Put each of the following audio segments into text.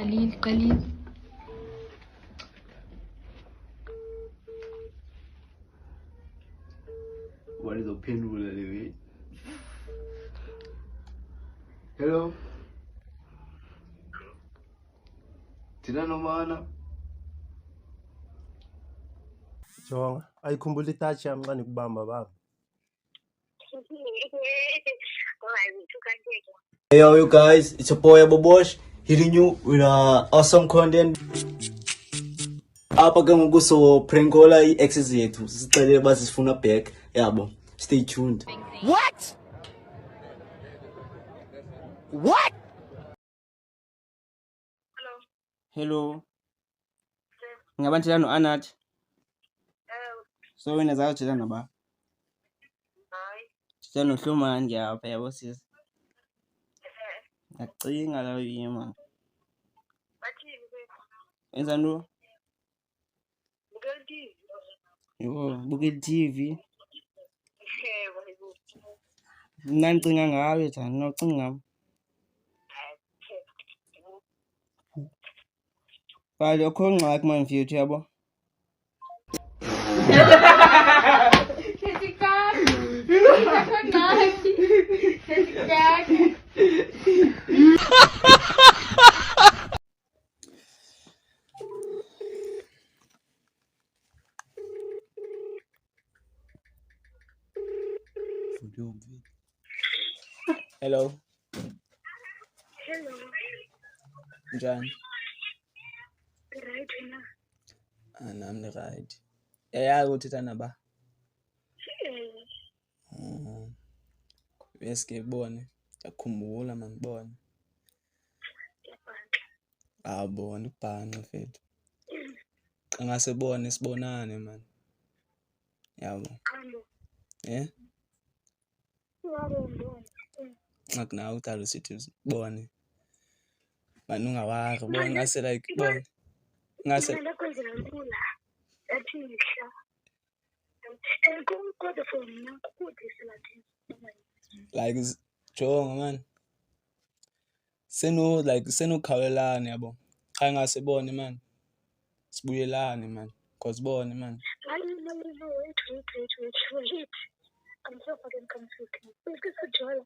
قليل قليل. What is a painful anyway? Hello? Thina nomana? Jonga, ayikhumbula itachi yami xa ndikubamba baba. Hey yo, you guys, it's your boy Abobosh hitting you with awesome content. Apha ke ngoku so prankola i-exes yethu sicele basifuna back yabo. Stay tuned. What? What? Hello. Ngaba ndithetha no-Anathi. So wena zawuthetha naba? Ndithetha noHlumani ngiyapha yabo sisi. Ndiyacinga la uyima. Wenza ntoni? Yho, bukela i-TV. Mna ndicinga ngawe thana, nocinga ngam. But akho ngxaki man mfethu yabo. Hello. Hello. Njani? Right wena. Nami right. Yayazi uthetha naba? Beske bone. Yakhumbula mangibone. Bona ubhana mfethu. Xa ngasebone sibonane man. Yabo. Xa kunawe uthanda usithi sibone. Mani ungawari bona ngase like bona. Ngase kwenzela lula. Athi ngihla. Kodwa for mina kude silathi. like jonga man. Senokhawulelana yabo. Xa ngasebone man. Sibuyelane man. Cause bone man. No, wait. I'm so fucking confused. This is a joy.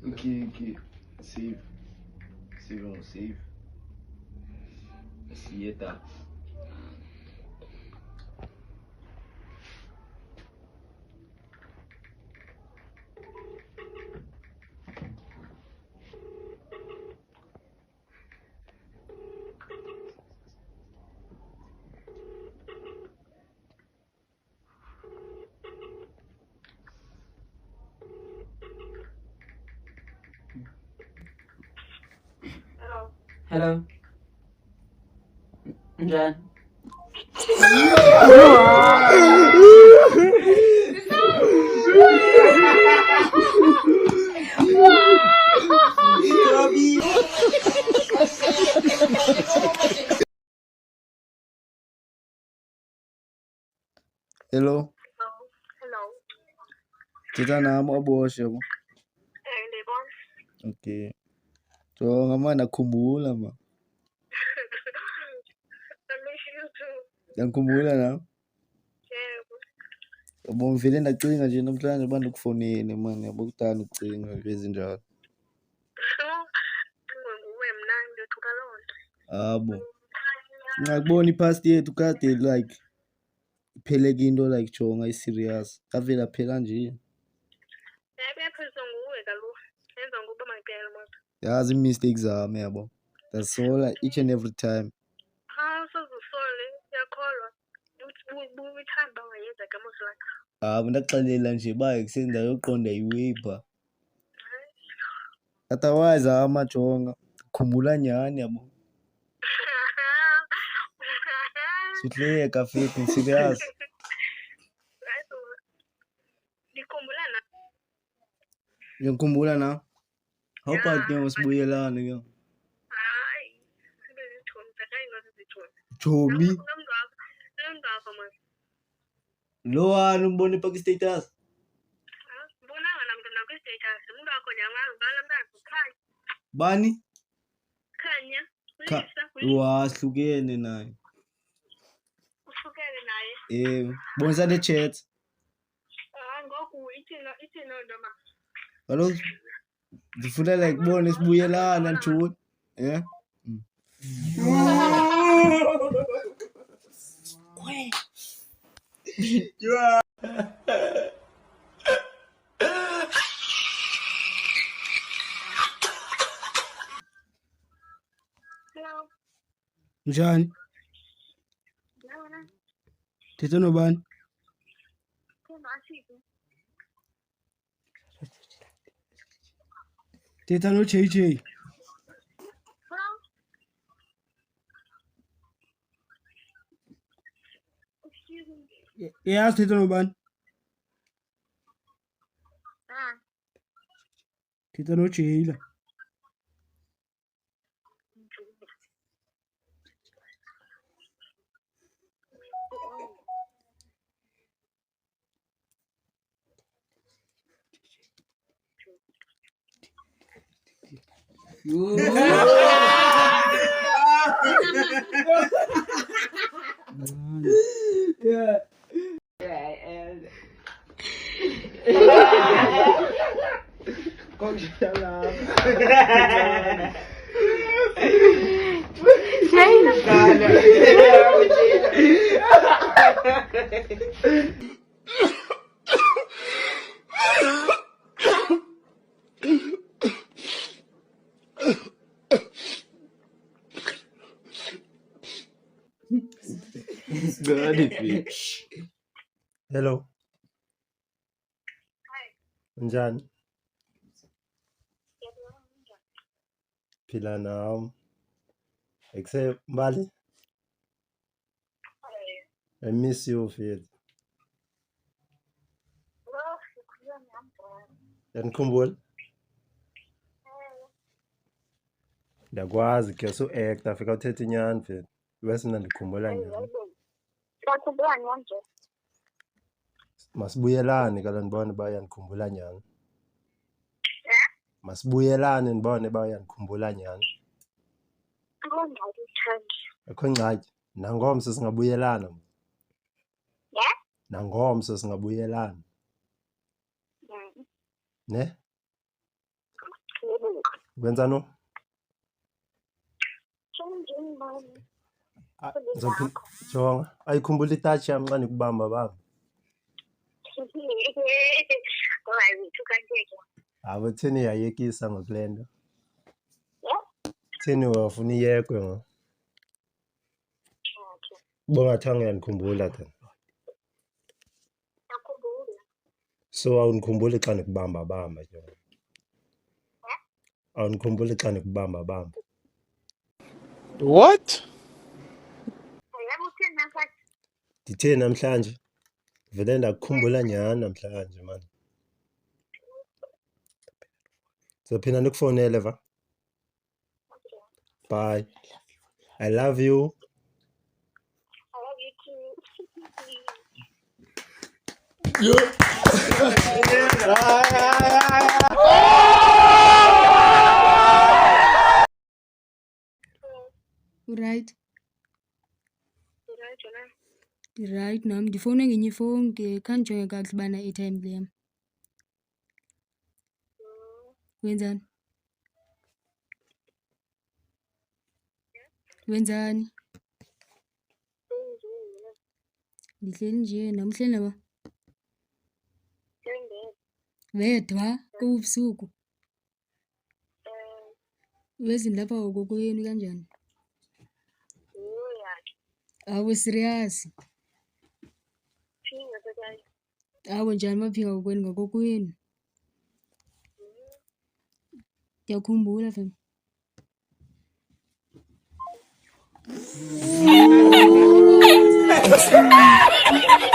Okay. Save. See it. Hello. Njani? Hello. Hello. Thina nami Abobosh yabo. Ndibona. Okay. Jonga man akhumbula man. Ngikhumbula na. Yabo mvele ndacinga nje namhlanje bandikufoneni man yabo kudala ukucinga ezinjalo. Nguwe mna ndithuka loo nto. Abo. Ngakubona ipast yethu kade like ipheleke into like jonga i-serious. Kavela phela nje. Beyapheliswa nguwe kaloku. Yenza ngokuba mayiphele moto. Yazi i-mistake zami yabo. That's all like, each and every time. Sozusole yakholwa. Uthanda ungayenza kamusi lakho. Ndakuxelela nje uba sendayoqonda iwebha. Otherwise amajonga khumbula nyhani yabo. Suhleka mfethu, ngi-serious. Right, so ngikhumbula na Ngiyakhumbula na. How Yeah, about ke sibuyelane ke? hayi sibe zithombe sakayingazi zithombe Chomi, namngakho manje lo wani umbone pha ku-status? mbonanga namntwana kwi-status umuntu wakho ndiyamazibala mntana ukhanya Bani? khanya Kha- ulisa Wahlukene naye. uhlukene naye Bonisa ne-chat. ngoku ithina nto ma Kaloku ndifuna like bone sibuyelana ntoni. Yeah. hello Njani? yabona Thetha nobani? kumasiphi Thetha no-JJ. hello excuse me Yes, thetha nobani? Thetha no-Jailer. Hello. Njani? Phila nami. Ekuse Mbali, I miss you mfethu. Yanikhumbula? Ndiyakwazi ke su-acta afika uthetha inyani mfethu. Bese mna ndikhumbula nyani. sakhumbulani kanje Masibuyelane kaloku ndibone uba uyanikhumbula nyani. Masibuyelane ndibone uba uyanikhumbula nyani. akungxaki uthandi Akho ngxaki. Nangomso singabuyelana. Nangomso singabuyelana. Ne? Wenza no? Jonga, ayikhumbula itachi yami xa ndikubamba baba. Abo thini yayekisa ngokule nto. Thini wafuna iyekwe ngo. Bongathanga uyanikhumbula thina. So awunikhumbuli xa ndikubamba bamba jonga. Awunikhumbuli xa ndikubamba bamba. What? Nditheni namhlanje? Vele ndakukhumbula nyhani namhlanje man. Sizophinda ndikufonele va. Bye. I love you. Right. Right nami ndifowune ngenye ifowuni ke khandijonge kakuhle ubana i-time le yam. Wenzani? Wenzani? Ndihleli nje nami uhleli naba? Wedwa kubusuku. Wezini lapha kokoyeni kanjani? Awu serious. Awu njani maphinga kokweni ngakokwenu? Ndiyakhumbula fam. true.